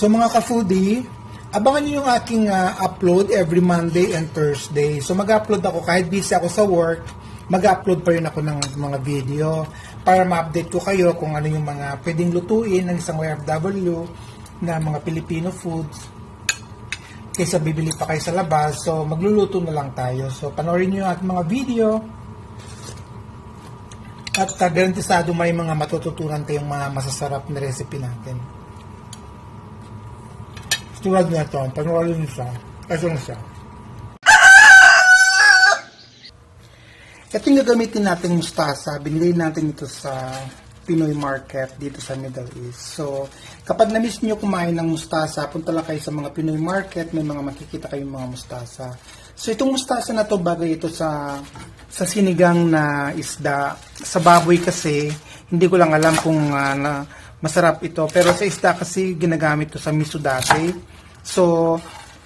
So mga ka-foodie, abangan niyo yung aking upload every Monday and Thursday. So mag-upload ako kahit busy ako sa work, mag-upload pa rin ako ng mga video para ma-update ko kayo kung ano yung mga pwedeng lutuin ng isang OFW na mga Filipino foods kaysa bibili pa kayo sa labas. So magluluto na lang tayo. So panoorin niyo yung aking mga video at garantisado may mga matututunan kayong mga masasarap na recipe natin. Tulad na ito, panoorin niyo siya. Ito na siya. Ito yung gagamitin natin mustasa. Binili natin ito sa Pinoy Market dito sa Middle East. So, kapag na-miss nyo kumain ng mustasa, punta lang kayo sa mga Pinoy Market, may mga makikita kayong mga mustasa. So, itong mustasa na to bagay ito sa sinigang na isda. Sa baboy kasi, hindi ko lang alam kung masarap ito. Pero sa isda kasi ginagamit to sa miso dati. So,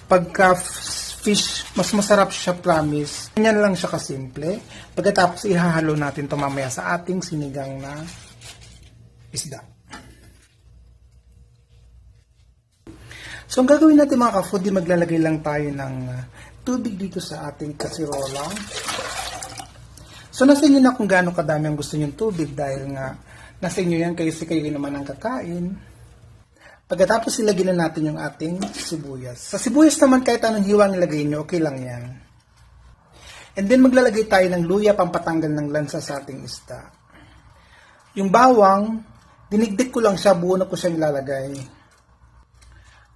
pagka fish, mas masarap siya, promise. Ganyan lang siya kasimple. Pagkatapos ihahalo natin to mamaya sa ating sinigang na isda. So, ang gagawin natin mga ka-foodie, maglalagay lang tayo ng tubig dito sa ating kasirola. So, nasa inyo na kung gaano kadami ang gusto nyong tubig dahil nga nasa inyo yan, kayo naman ang kakain. Pagkatapos ilagay na natin yung ating sibuyas. Sa sibuyas naman kahit anong hiwa nilagay nyo, okay lang yan. And then maglalagay tayo ng luya pampatanggal ng lansa sa ating isda. Yung bawang, dinigdik ko lang siya, buo na ko siya ilalagay.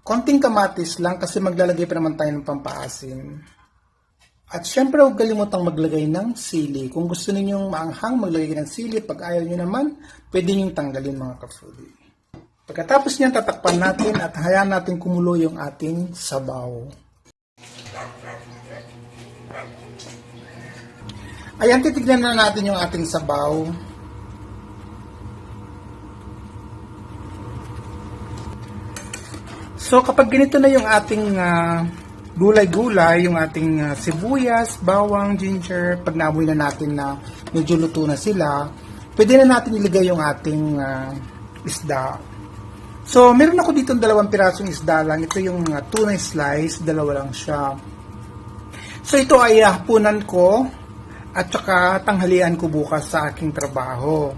Konting kamatis lang kasi maglalagay pa naman tayo ng pampaasim. At syempre huwag kalimutang maglagay ng sili. Kung gusto ninyong maanghang, maglagay ng sili. Pag ayaw nyo naman, pwede nyong tanggalin mga ka-foodie. Pagkatapos niyan, tatakpan natin at hayaan natin kumulo yung ating sabaw. Ayan, titignan na natin yung ating sabaw. So, kapag ganito na yung ating gulay-gulay, yung ating sibuyas, bawang, ginger, pag naamoy na natin na medyo luto na sila, pwede na natin ilagay yung ating isda. So, meron ako dito 2 pirasong isda lang. Ito yung tuna slice, 2 lang siya. So, ito ay hapunan ko at saka tanghalian ko bukas sa aking trabaho.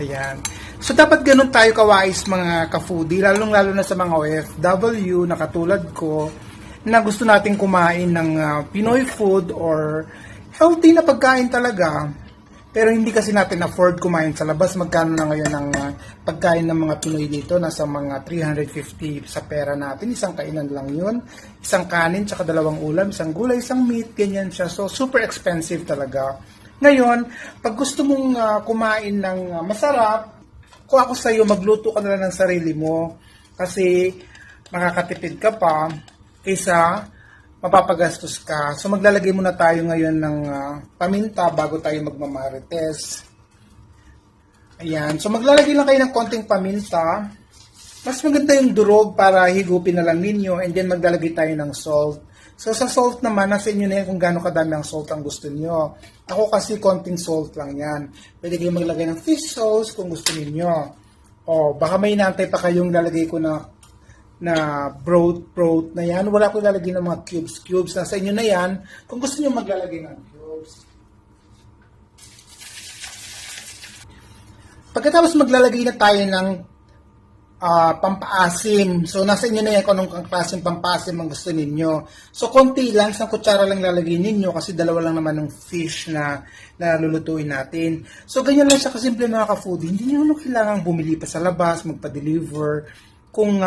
Ayan. So, dapat ganun tayo kawais mga ka-foodie, lalong-lalo na sa mga OFW na katulad ko, na gusto natin kumain ng Pinoy food or healthy na pagkain talaga. Pero hindi kasi natin afford kumain sa labas. Magkano na ngayon ang pagkain ng mga Pinoy dito? Nasa mga 350 sa pera natin. Isang kainan lang yun. Isang kanin, tsaka 2 ulam, isang gulay, isang meat, ganyan siya. So, super expensive talaga. Ngayon, pag gusto mong kumain ng masarap, kung ako sa'yo, magluto ka na lang ng sarili mo. Kasi makakatipid ka pa kaysa mapapagastos ka. So maglalagay muna tayo ngayon ng paminta bago tayo magmamarites. Ayan. So maglalagay lang kayo ng konting paminta. Mas maganda yung durog para higupin na lang ninyo. And then maglalagay tayo ng salt. So sa salt naman, nasa inyo na yan kung gaano kadami ang salt ang gusto niyo. Ako kasi konting salt lang yan. Pwede kayong maglagay ng fish sauce kung gusto niyo. O baka may inaantay pa kayong lalagay ko na broth na yan. Wala ko ilalagay ng mga cubes. Nasa inyo na yan kung gusto nyo maglalagay ng cubes. Pagkatapos maglalagay na tayo ng pampaasim. So nasa inyo na yan kung anong klaseng pampaasim ang gusto ninyo. So konti lang, isang kutsara lang lalagay ninyo kasi 2 lang naman ng fish na lulutuin natin. So ganyan lang siya kasimple mga ka-foodie. Hindi nyo kailangan bumili pa sa labas, magpa-deliver. Kung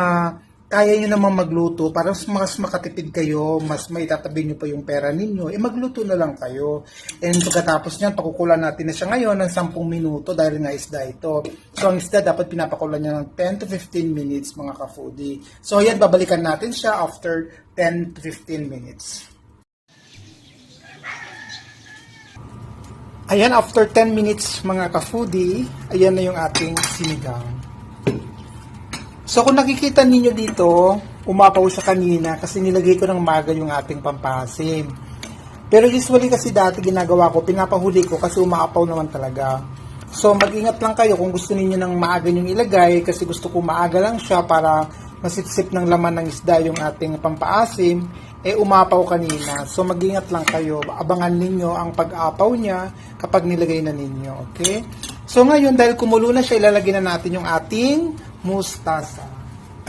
kaya nyo naman magluto, para mas makatipid kayo, mas maitatabi nyo pa yung pera ninyo, magluto na lang kayo. And pagkatapos nyan, pakukulan natin na siya ngayon ng 10 minuto dahil nga isda ito. So ang isda dapat pinapakulan nyo ng 10 to 15 minutes mga ka-foodie. So yan, babalikan natin siya after 10 to 15 minutes. Ayan, after 10 minutes mga ka-foodie, ayan na yung ating sinigang. So kung nakikita ninyo dito, umapaw siya kanina kasi nilagay ko ng maga yung ating pampasim. Pero usually kasi dati ginagawa ko, pinapahuli ko kasi umaapaw naman talaga. So mag-ingat lang kayo kung gusto niyo ng maaga yung ilagay kasi gusto ko maaga lang siya para masipsip ng laman ng isda yung ating pampaasim, umapaw kanina. So mag-ingat lang kayo. Abangan ninyo ang pag-apaw niya kapag nilagay na ninyo. Okay? So ngayon, dahil kumulo na siya, ilalagay na natin yung ating mustasa.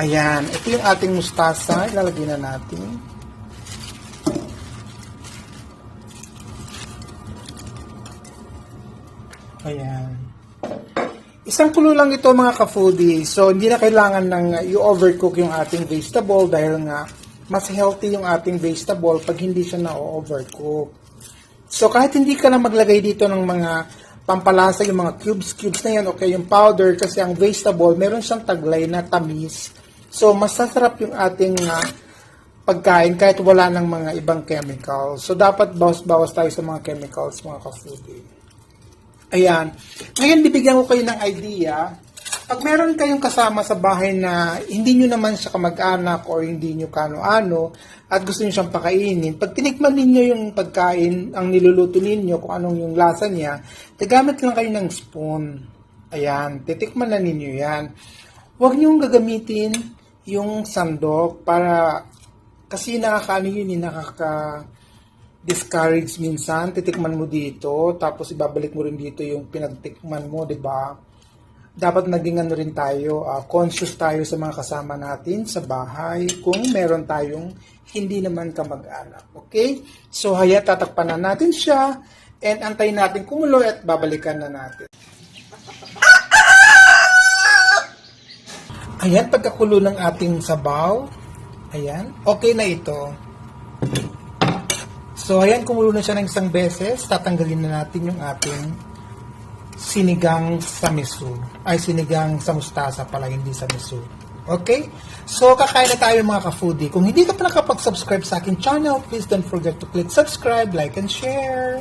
Ayan. Ito yung ating mustasa. Ilalagay na natin. Ayan. Isang kulo lang ito mga ka-foodie. So, hindi na kailangan ng i-overcook yung ating vegetable dahil nga mas healthy yung ating vegetable pag hindi siya na-overcook. So, kahit hindi ka na maglagay dito ng mga pampalasa, yung mga cubes na yan, okay, yung powder, kasi ang vegetable, meron siyang taglay na tamis. So, masasarap yung ating pagkain kahit wala ng mga ibang chemicals. So, dapat bawas-bawas tayo sa mga chemicals, mga ka-foodie. Ayan. Ngayon, bibigyan ko kayo ng idea. Pag meron kayong kasama sa bahay na hindi nyo naman siya kamag-anak or hindi nyo kano-ano at gusto nyo siyang pakainin, pag tinikman ninyo yung pagkain, ang niluluto ninyo, kung anong yung lasa niya, gagamit lang kayo ng spoon. Ayan. Titikman na ninyo yan. Huwag nyo gagamitin yung sandok para kasi nakakaano yun, discourage minsan, titikman mo dito, tapos ibabalik mo rin dito yung pinagtikman mo, di ba? Dapat naging ano rin tayo, conscious tayo sa mga kasama natin sa bahay kung meron tayong hindi naman kamag-anak. Okay? So, tatakpan na natin siya and antayin natin kumulo at babalikan na natin. Ayan, pagkakulo ng ating sabaw, ayan, okay na ito. So, ayan, kumulo na siya ng isang beses. Tatanggalin na natin yung ating sinigang sa miso. Ay, sinigang sa mustasa pala, hindi sa miso. Okay? So, kakain na tayo mga ka-foodie. Kung hindi ka pa nakapag-subscribe sa akin channel, please don't forget to click subscribe, like, and share.